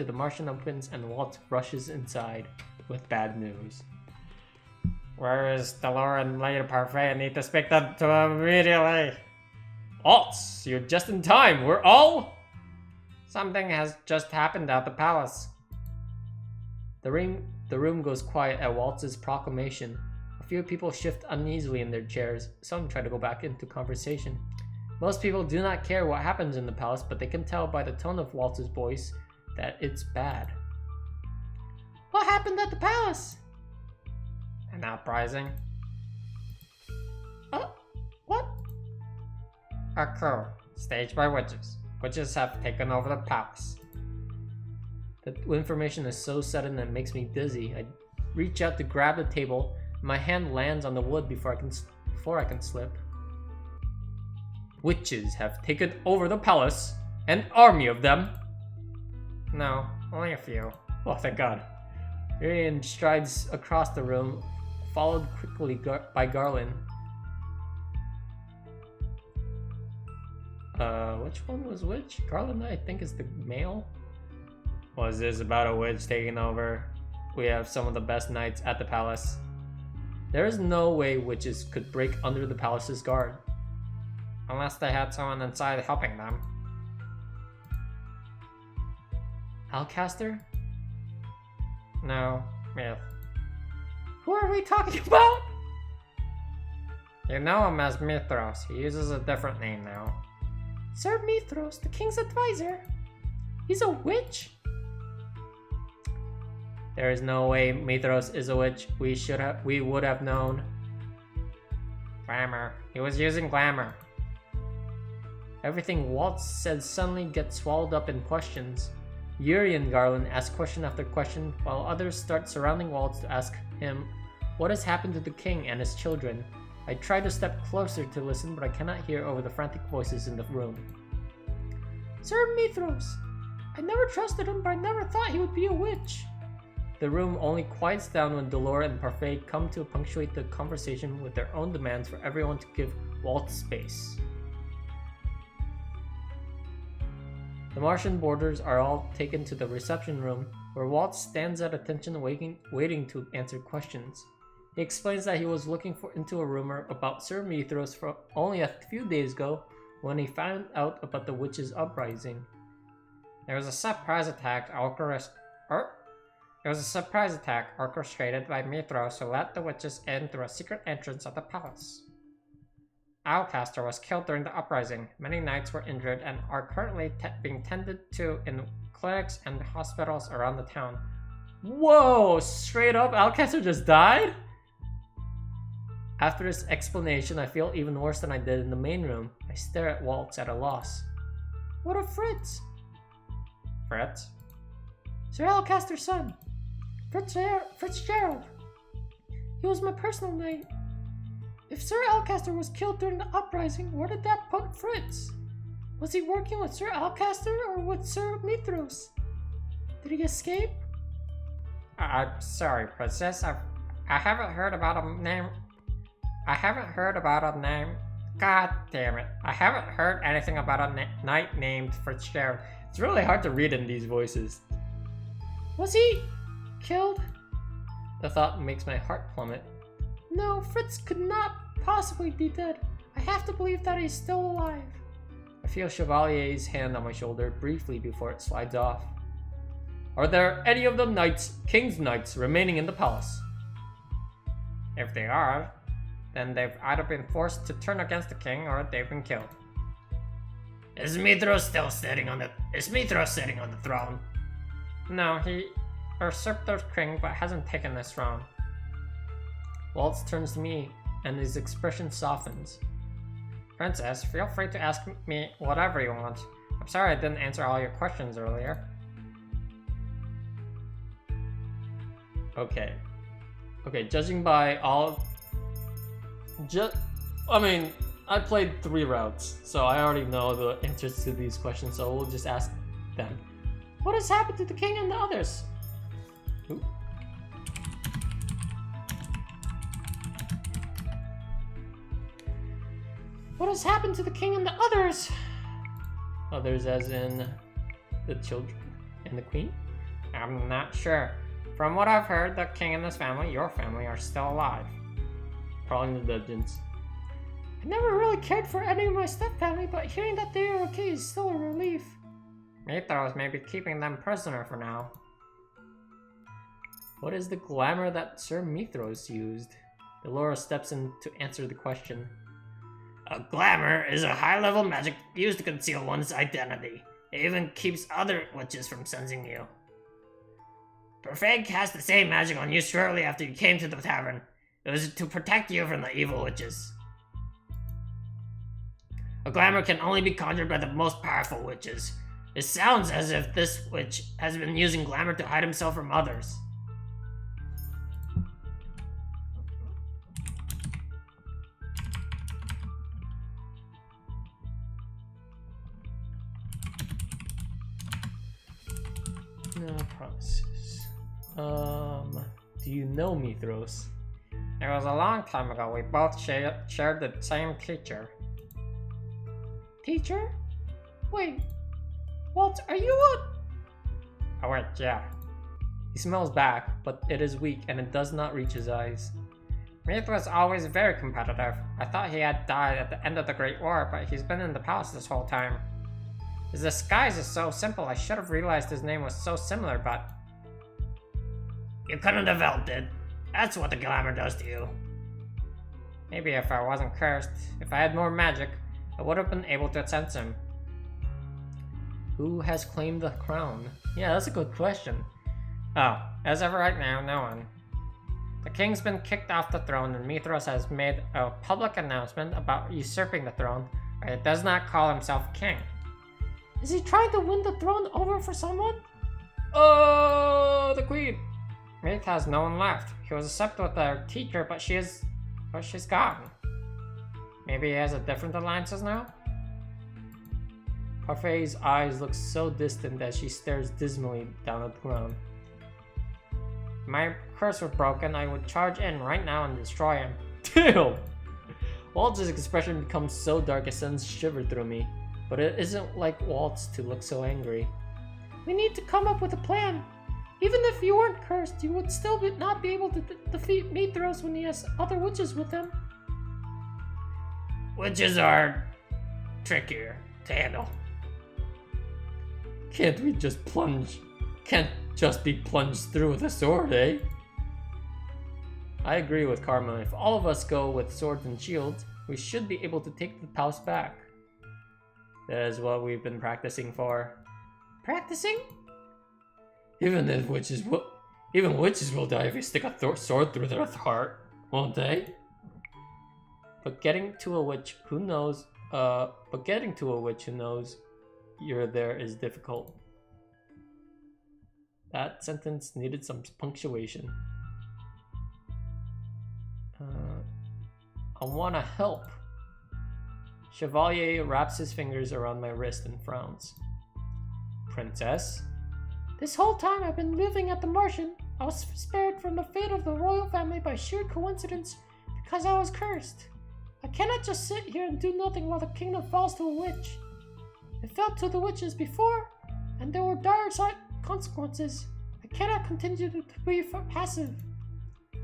to the Martian opens and Waltz rushes inside with bad news. Where is Delora and Lady Parfait? I need to speak to them immediately. Waltz, you're just in time. We're all... Something has just happened at the palace. The room goes quiet at Waltz's proclamation. A few people shift uneasily in their chairs. Some try to go back into conversation. Most people do not care what happens in the palace, but they can tell by the tone of Waltz's voice that it's bad. What happened at the palace? An uprising. What? A coup, staged by witches. Witches have taken over the palace. The information is so sudden that it makes me dizzy. I reach out to grab the table. My hand lands on the wood before I can slip. Witches have taken over the palace. An army of them. No, only a few. Oh, thank God. Irian strides across the room, followed quickly by Garland. Which one was which? Garland, I think, is the male. Was this about a witch taking over? We have some of the best knights at the palace. There is no way witches could break under the palace's guard. Unless they had someone inside helping them. Alcaster? No, myth. Who are we talking about? You know him as Mithros. He uses a different name now. Sir Mithros, the king's advisor. He's a witch? There is no way Mithros is a witch. We would have known. Glamour. He was using glamour. Everything Waltz said suddenly gets swallowed up in questions. Yuri and Garland ask question after question, while others start surrounding Waltz to ask him what has happened to the king and his children. I try to step closer to listen, but I cannot hear over the frantic voices in the room. Sir Mithros, I never trusted him, but I never thought he would be a witch. The room only quiets down when Delora and Parfait come to punctuate the conversation with their own demands for everyone to give Waltz space. The Martian boarders are all taken to the reception room, where Waltz stands at attention waiting to answer questions. He explains that he was looking into a rumor about Sir Mithros from only a few days ago when he found out about the witches' uprising. There was a surprise attack orchestrated by Mithros who let the witches in through a secret entrance of the palace. Alcaster was killed during the uprising. Many knights were injured and are currently being tended to in clinics and hospitals around the town. Whoa! Straight up, Alcaster just died? After this explanation, I feel even worse than I did in the main room. I stare at Waltz at a loss. What of Fritz? Fritz? Sir Alcaster's son. Fitzgerald. He was my personal knight. If Sir Alcaster was killed during the uprising, where did that put Fritz? Was he working with Sir Alcaster or with Sir Mithros? Did he escape? Sorry, Princess. I haven't heard about a name. God damn it. I haven't heard anything about a knight named Fitzgerald. It's really hard to read in these voices. Was he killed? The thought makes my heart plummet. No, Fritz could not possibly be dead. I have to believe that he's still alive. I feel Chevalier's hand on my shoulder briefly before it slides off. Are there any of the knights, king's knights, remaining in the palace? If they are, then they've either been forced to turn against the king or they've been killed. Is Mithros sitting on the throne? No, he usurped the king but hasn't taken this throne. Waltz turns to me, and his expression softens. Princess, feel free to ask me whatever you want. I'm sorry I didn't answer all your questions earlier. Okay, judging by all... I played 3 routes, so I already know the answers to these questions, so we'll just ask them. What has happened to the king and the others? Ooh. What has happened to the king and the others? Others as in the children and the queen? I'm not sure. From what I've heard, the king and his family, your family, are still alive. Probably in the dungeons. I never really cared for any of my step-family, but hearing that they are okay is still a relief. Mithras may be keeping them prisoner for now. What is the glamour that Sir Mithras used? Dolores steps in to answer the question. A glamour is a high-level magic used to conceal one's identity. It even keeps other witches from sensing you. Perfeg cast the same magic on you shortly after you came to the tavern. It was to protect you from the evil witches. A glamour can only be conjured by the most powerful witches. It sounds as if this witch has been using glamour to hide himself from others. No promises. Do you know Mithras? It was a long time ago. We both shared the same teacher. Teacher? Wait, Walt, are you a... Oh wait, yeah. He smells back, but it is weak and it does not reach his eyes. Mithras was always very competitive. I thought he had died at the end of the Great War, but he's been in the palace this whole time. His disguise is so simple, I should have realized his name was so similar, but... You couldn't have helped it. That's what the glamour does to you. Maybe if I wasn't cursed, if I had more magic, I would have been able to sense him. Who has claimed the crown? Yeah, that's a good question. Oh, as of right now, no one. The king's been kicked off the throne and Mithras has made a public announcement about usurping the throne, but it does not call himself king. Is he trying to win the throne over for someone? Oh, the queen! Mithras has no one left. He was accepted with their teacher, but she's gone. Maybe he has a different alliances now? Parfai's eyes look so distant as she stares dismally down at the ground. If my curse were broken, I would charge in right now and destroy him. Damn! Walt's expression becomes so dark it sends shiver through me. But it isn't like Walt's to look so angry. We need to come up with a plan. Even if you weren't cursed, you would still not be able to defeat Mithras when he has other witches with him. Witches are trickier to handle. Can't just be plunged through with a sword, eh? I agree with Karma. If all of us go with swords and shields, we should be able to take the house back. That is what we've been practicing for. Practicing? Even witches will die if you stick a sword through their heart, won't they? But getting to a witch who knows you're there is difficult. That sentence needed some punctuation. I wanna help. Chevalier wraps his fingers around my wrist and frowns. Princess? This whole time I've been living at the Martian. I was spared from the fate of the royal family by sheer coincidence because I was cursed. I cannot just sit here and do nothing while the kingdom falls to a witch. It fell to the witches before, and there were dire consequences. I cannot continue to be passive.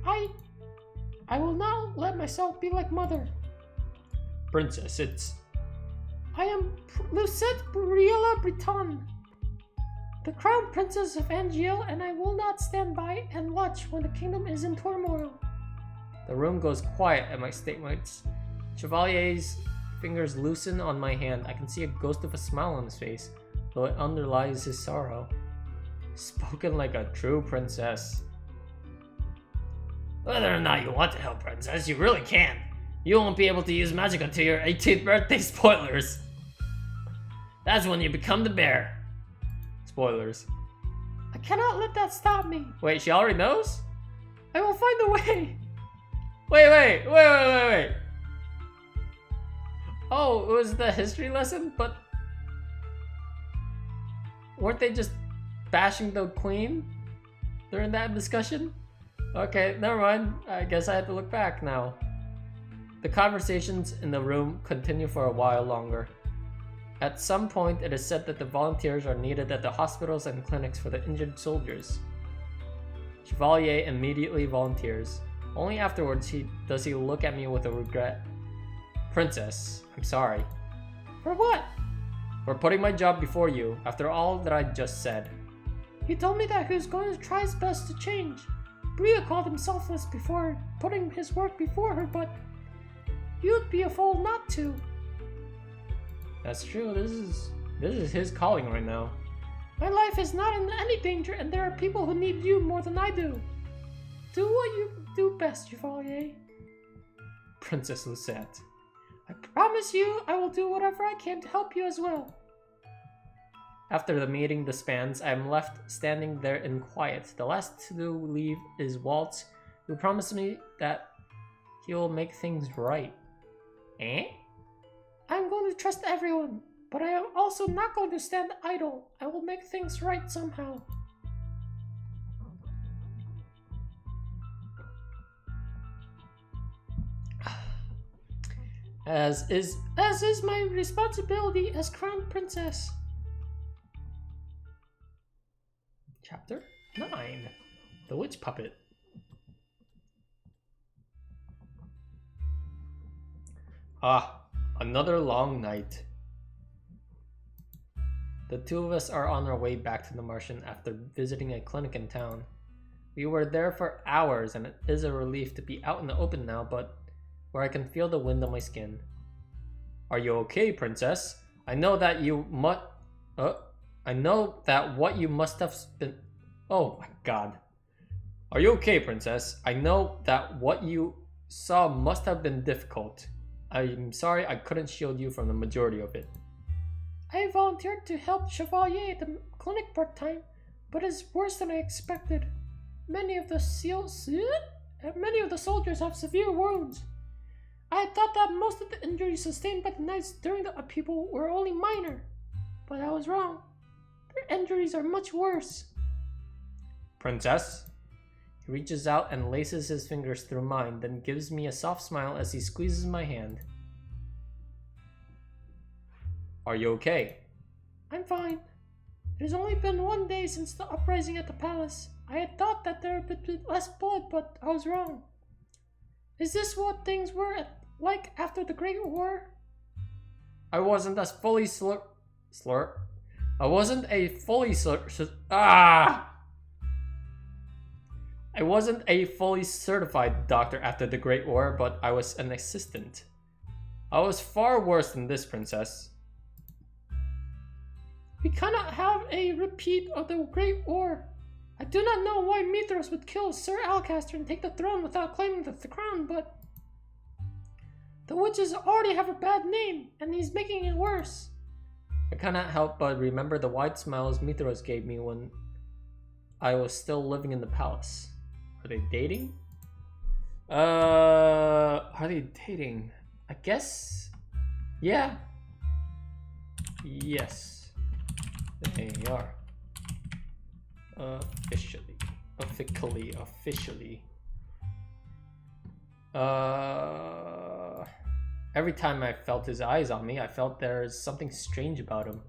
I will not let myself be like Mother. Princess, I am Lucette Briella Breton, the crown princess of Angiel, and I will not stand by and watch when the kingdom is in turmoil. The room goes quiet at my statements. Chevalier's fingers loosen on my hand. I can see a ghost of a smile on his face, though it underlies his sorrow. Spoken like a true princess. Whether or not you want to help, Princess, you really can. You won't be able to use magic until your 18th birthday. Spoilers. That's when you become the bear. Spoilers. I cannot let that stop me. Wait, she already knows? I will find a way. Wait. Oh, it was the history lesson, but weren't they just bashing the queen during that discussion? Okay, never mind. I guess I have to look back now. The conversations in the room continue for a while longer. At some point, it is said that the volunteers are needed at the hospitals and clinics for the injured soldiers. Chevalier immediately volunteers. Only afterwards does he look at me with a regret. Princess, I'm sorry. For what? For putting my job before you, after all that I just said. He told me that he was going to try his best to change. Bria called him selfless before putting his work before her, but you'd be a fool not to. That's true, this is his calling right now. My life is not in any danger, and there are people who need you more than I do. Do what you do best, Chevalier. Princess Lucette. I promise you I will do whatever I can to help you as well. After the meeting disbands, I am left standing there in quiet. The last to leave is Waltz, who promised me that he will make things right. Eh? I'm going to trust everyone, but I am also not going to stand idle. I will make things right somehow. As is my responsibility as Crown Princess. Chapter 9. The Witch Puppet. Ah, another long night. The two of us are on our way back to the Martian after visiting a clinic in town. We were there for hours and it is a relief to be out in the open now, but where I can feel the wind on my skin. Are you okay, Princess? I know that what you must have been... Oh my god. Are you okay, Princess? I know that what you saw must have been difficult. I'm sorry I couldn't shield you from the majority of it. I volunteered to help Chevalier at the clinic part-time, but it's worse than I expected. Many of the soldiers have severe wounds. I had thought that most of the injuries sustained by the knights during the upheaval were only minor, but I was wrong. Their injuries are much worse. Princess? He reaches out and laces his fingers through mine, then gives me a soft smile as he squeezes my hand. Are you okay? I'm fine. It has only been 1 day since the uprising at the palace. I had thought that there would be less blood, but I was wrong. Is this what things were like after the Great War? I wasn't a fully certified doctor after the Great War, but I was an assistant. I was far worse than this, Princess. We cannot have a repeat of the Great War. I do not know why Mithras would kill Sir Alcaster and take the throne without claiming the crown, but the witches already have a bad name, and he's making it worse. I cannot help but remember the wide smiles Mithras gave me when I was still living in the palace. Are they dating? Are they dating? I guess. Yeah. Yes. They are. Officially. Every time I felt his eyes on me, I felt there's something strange about him.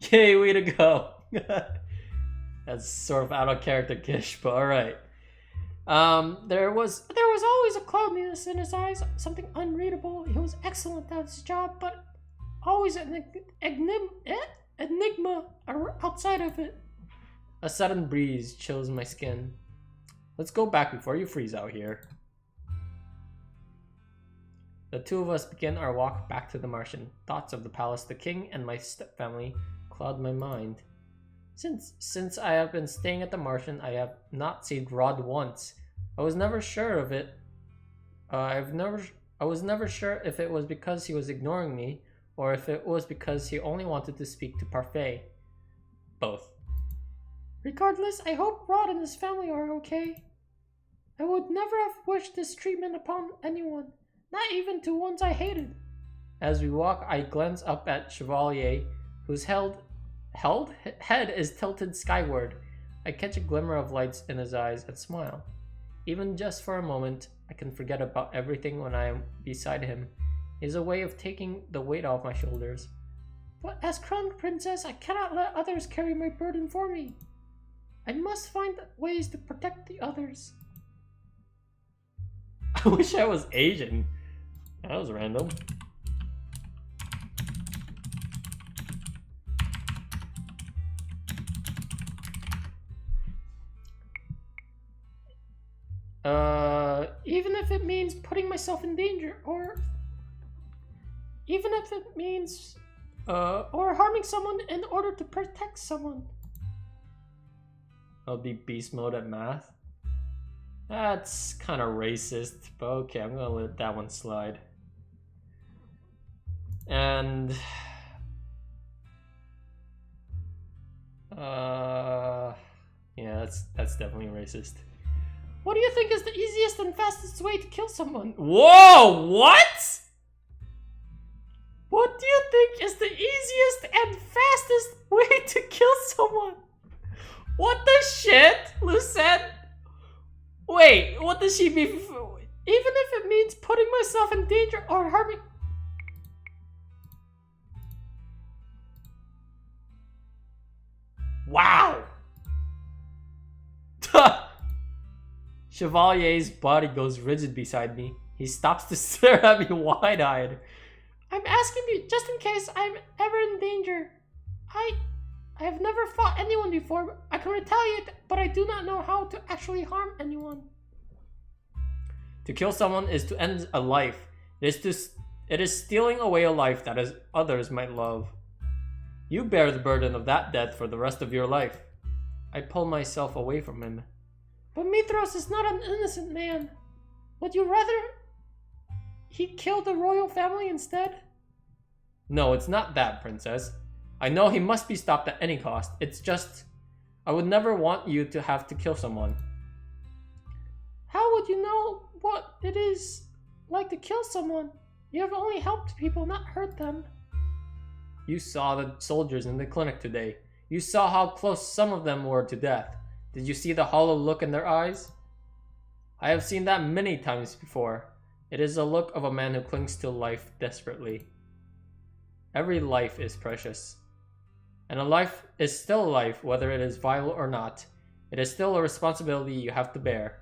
Yay, way to go! That's sort of out of character, Gish, but alright. There was always a cloudiness in his eyes, something unreadable. He was excellent at his job, but always an enigma outside of it. A sudden breeze chills my skin. Let's go back before you freeze out here. The two of us begin our walk back to the Martian. Thoughts of the palace, the king, and my stepfamily cloud my mind. Since I have been staying at the Martian, I have not seen Rod once. I was never sure of it. I was never sure if it was because he was ignoring me, or if it was because he only wanted to speak to Parfait. Both. Regardless, I hope Rod and his family are okay. I would never have wished this treatment upon anyone, not even to ones I hated. As we walk, I glance up at Chevalier, whose head is tilted skyward. I catch a glimmer of lights in his eyes and smile. Even just for a moment, I can forget about everything when I am beside him. It is a way of taking the weight off my shoulders. But as Crown Princess, I cannot let others carry my burden for me. I must find ways to protect the others. I wish I was Asian. That was random. Even if it means putting myself in danger, or even if it means or harming someone in order to protect someone. I'll be beast mode at math. That's kind of racist, but okay, I'm gonna let that one slide. And yeah, that's definitely racist. What do you think is the easiest and fastest way to kill someone? Whoa, what? What do you think is the easiest and fastest way to kill someone? What the shit, Lucette? Wait, what does she mean? Even if it means putting myself in danger or harming... Wow! Chevalier's body goes rigid beside me. He stops to stare at me wide-eyed. I'm asking you just in case I'm ever in danger. I have never fought anyone before. I can retaliate, but I do not know how to actually harm anyone. To kill someone is to end a life. It is stealing away a life that others might love. You bear the burden of that death for the rest of your life. I pull myself away from him. But Mithras is not an innocent man. Would you rather he killed the royal family instead? No, it's not that, princess. I know he must be stopped at any cost. It's just, I would never want you to have to kill someone. How would you know what it is like to kill someone? You have only helped people, not hurt them. You saw the soldiers in the clinic today. You saw how close some of them were to death. Did you see the hollow look in their eyes? I have seen that many times before. It is the look of a man who clings to life desperately. Every life is precious. And a life is still a life, whether it is vital or not. It is still a responsibility you have to bear.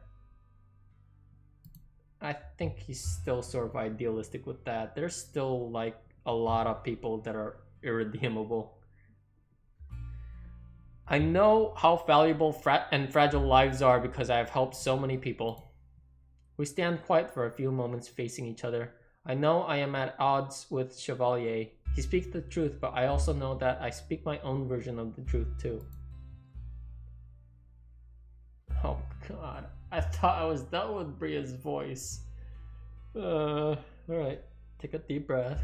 I think he's still sort of idealistic with that. There's still like a lot of people that are irredeemable. I know how valuable and fragile lives are because I have helped so many people. We stand quiet for a few moments facing each other. I know I am at odds with Chevalier. He speaks the truth, but I also know that I speak my own version of the truth too. Oh god, I thought I was done with Bria's voice. Alright, take a deep breath.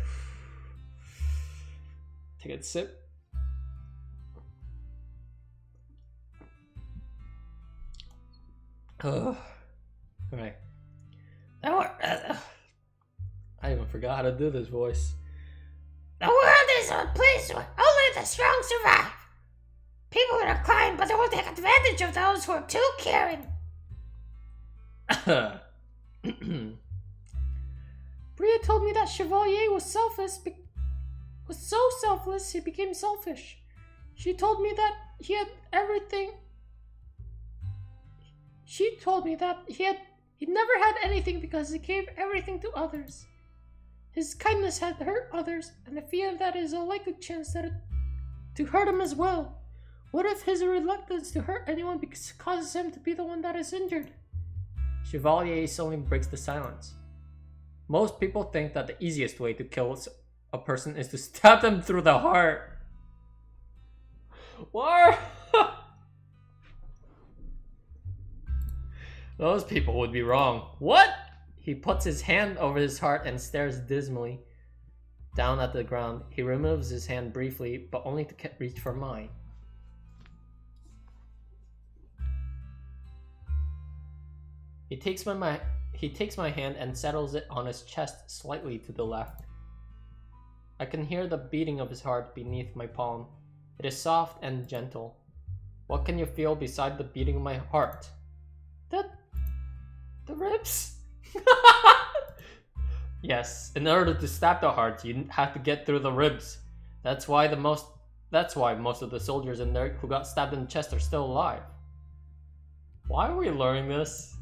Take a sip. Alright. I even forgot how to do this voice. The world is a place where only the strong survive. People are kind, but they will take advantage of those who are too caring. Bria told me that Chevalier was selfless, was so selfless he became selfish. She told me that he had everything. She told me that he never had anything because he gave everything to others. His kindness had hurt others, and I fear that is a likely chance to hurt him as well. What if his reluctance to hurt anyone causes him to be the one that is injured? Chevalier suddenly breaks the silence. Most people think that the easiest way to kill a person is to stab them through the heart. What? Those people would be wrong. What? He puts his hand over his heart and stares dismally down at the ground. He removes his hand briefly, but only to reach for mine. He takes my hand and settles it on his chest slightly to the left. I can hear the beating of his heart beneath my palm. It is soft and gentle. What can you feel beside the beating of my heart? The ribs? Yes, in order to stab the heart, you have to get through the ribs. That's why most of the soldiers in there who got stabbed in the chest are still alive. Why are we learning this?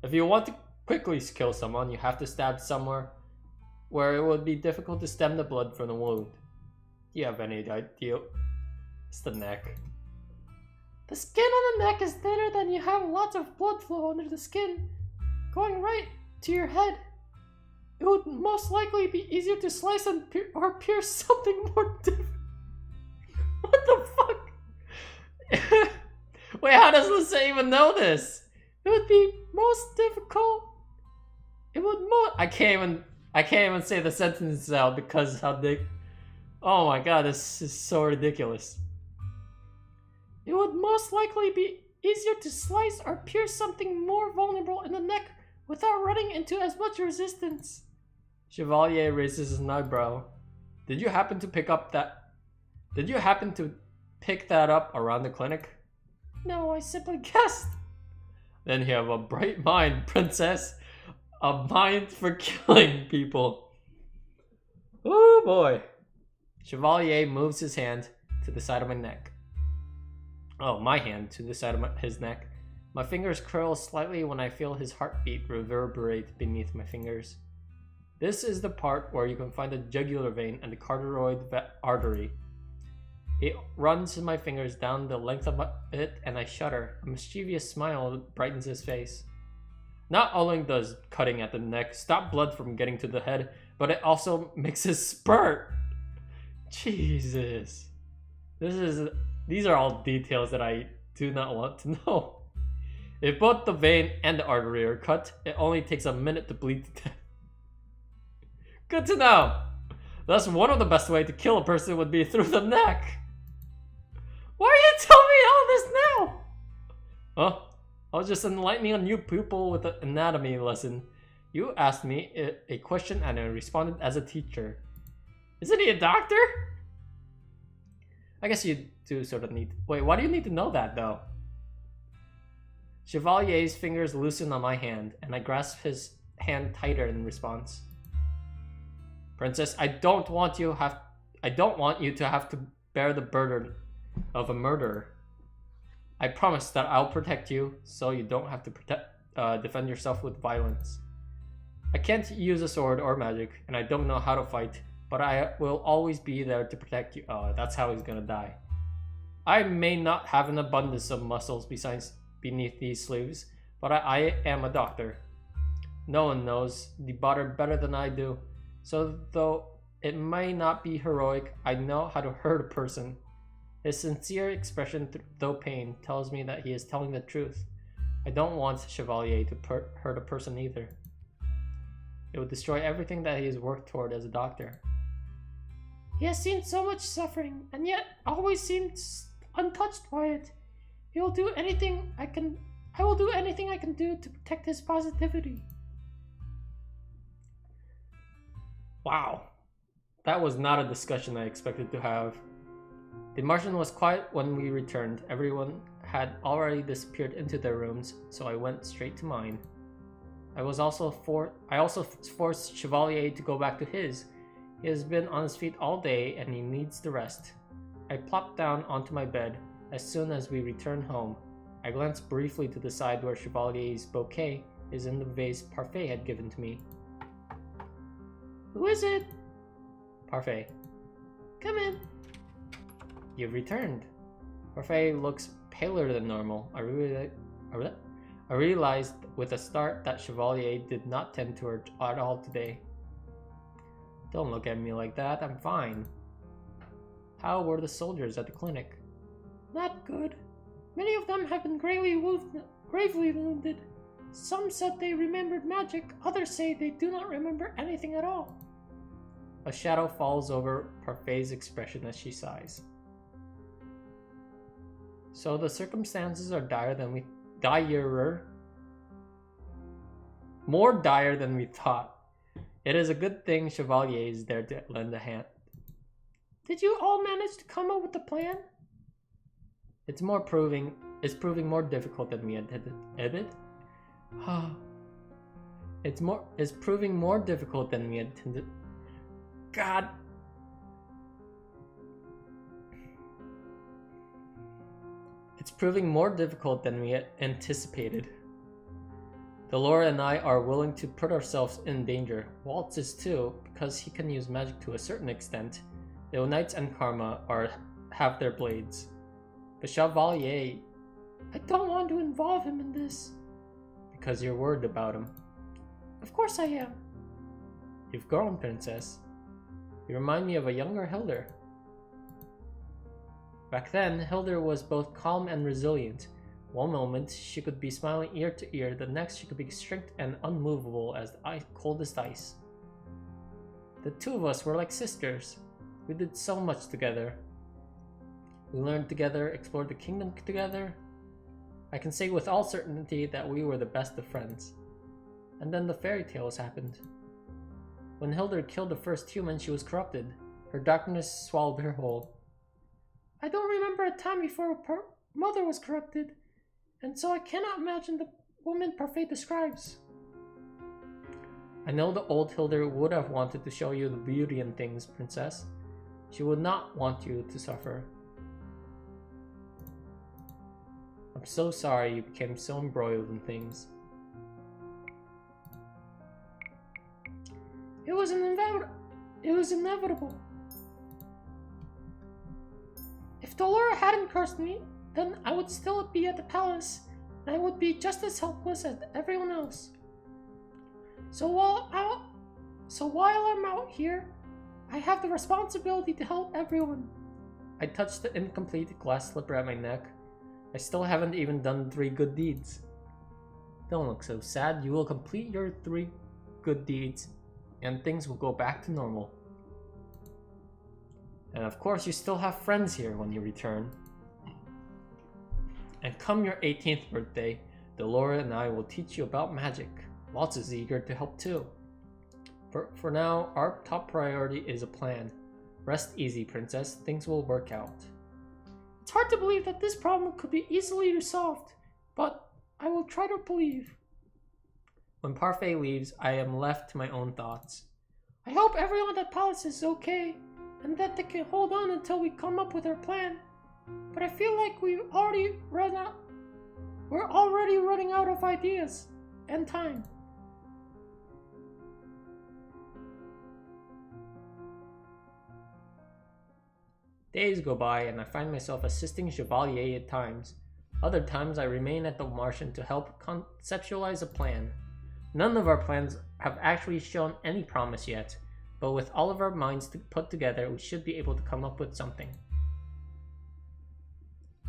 If you want to quickly kill someone, you have to stab somewhere where it would be difficult to stem the blood from the wound. Do you have any idea? It's the neck. The skin on the neck is thinner than you have lots of blood flow under the skin, going right to your head. It would most likely be easier to slice or pierce something more difficult. What the fuck? Wait, how does Lisa even know this? It would be most difficult. I can't even say the sentence out because how they. Oh my god, this is so ridiculous. It would most likely be easier to slice or pierce something more vulnerable in the neck without running into as much resistance. Chevalier raises an eyebrow. Did you happen to pick that up around the clinic? No, I simply guessed. Then you have a bright mind, princess. A mind for killing people. Oh boy. Chevalier moves his hand to the side of my neck. Oh, my hand to the side of his neck. My fingers curl slightly when I feel his heartbeat reverberate beneath my fingers. This is the part where you can find the jugular vein and the carotid artery. He runs my fingers down the length of it and I shudder. A mischievous smile brightens his face. Not only does cutting at the neck stop blood from getting to the head, but it also makes it spurt. Jesus. These are all details that I do not want to know. If both the vein and the artery are cut, it only takes a minute to bleed to death. Good to know. Thus, one of the best ways to kill a person would be through the neck. Why are you telling me all this now? Huh? I was just enlightening a new pupil with an anatomy lesson. You asked me a question and I responded as a teacher. Isn't he a doctor? I guess you do sort of need... Wait, why do you need to know that, though? Chevalier's fingers loosen on my hand, and I grasp his hand tighter in response. Princess, I don't want you to have to bear the burden of a murderer. I promise that I'll protect you, so you don't have to defend yourself with violence. I can't use a sword or magic, and I don't know how to fight, but I will always be there to protect you. Oh, that's how he's gonna die. I may not have an abundance of muscles beneath these sleeves, but I am a doctor. No one knows the butter better than I do, so though it may not be heroic, I know how to hurt a person. His sincere expression, though pain, tells me that he is telling the truth. I don't want Chevalier to hurt a person either. It would destroy everything that he has worked toward as a doctor. He has seen so much suffering, and yet always seems untouched by it. I will do anything I can do to protect his positivity. Wow. That was not a discussion I expected to have. The Martian was quiet when we returned. Everyone had already disappeared into their rooms, so I went straight to mine. I also forced Chevalier to go back to his. He has been on his feet all day and he needs the rest. I plopped down onto my bed as soon as we returned home. I glanced briefly to the side where Chevalier's bouquet is in the vase Parfait had given to me. Who is it? Parfait. Come in. You've returned. Parfait looks paler than normal. I realized with a start that Chevalier did not tend to her at all today. Don't look at me like that, I'm fine. How were the soldiers at the clinic? Not good. Many of them have been gravely wounded. Some said they remembered magic, others say they do not remember anything at all. A shadow falls over Parfait's expression as she sighs. So the circumstances are more dire than we thought. It is a good thing Chevalier is there to lend a hand. Did you all manage to come up with a plan? It's proving more difficult than we intended. It's proving more difficult than we intended. God. It's proving more difficult than we had anticipated. Delora and I are willing to put ourselves in danger. Waltz is too, because he can use magic to a certain extent. The Knights and Karma have their blades. The Chevalier... I don't want to involve him in this. Because you're worried about him. Of course I am. You've grown, Princess. You remind me of a younger Hildur. Back then, Hildur was both calm and resilient. One moment, she could be smiling ear to ear, the next she could be strict and unmovable as the coldest ice. The two of us were like sisters. We did so much together. We learned together, explored the kingdom together. I can say with all certainty that we were the best of friends. And then the fairy tales happened. When Hildur killed the first human, she was corrupted. Her darkness swallowed her whole. I don't remember a time before her mother was corrupted, and so I cannot imagine the woman Parfait describes. I know the old Hildur would have wanted to show you the beauty in things, Princess. She would not want you to suffer. I'm so sorry you became so embroiled in things. It was inevitable. If Delora hadn't cursed me, then I would still be at the palace, and I would be just as helpless as everyone else. So while I'm out here, I have the responsibility to help everyone. I touched the incomplete glass slipper at my neck. I still haven't even done 3 good deeds. Don't look so sad. You will complete your 3 good deeds, and things will go back to normal. And of course, you still have friends here when you return. And come your 18th birthday, Delora and I will teach you about magic. Waltz is eager to help too. For now, our top priority is a plan. Rest easy, Princess. Things will work out. It's hard to believe that this problem could be easily resolved, but I will try to believe. When Parfait leaves, I am left to my own thoughts. I hope everyone at Palace is okay, and that they can hold on until we come up with our plan. But I feel like we're already running out of ideas and time. Days go by and I find myself assisting Chevalier at times. Other times I remain at the Martian to help conceptualize a plan. None of our plans have actually shown any promise yet, but with all of our minds put together, we should be able to come up with something.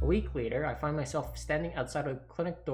A week later, I find myself standing outside a clinic door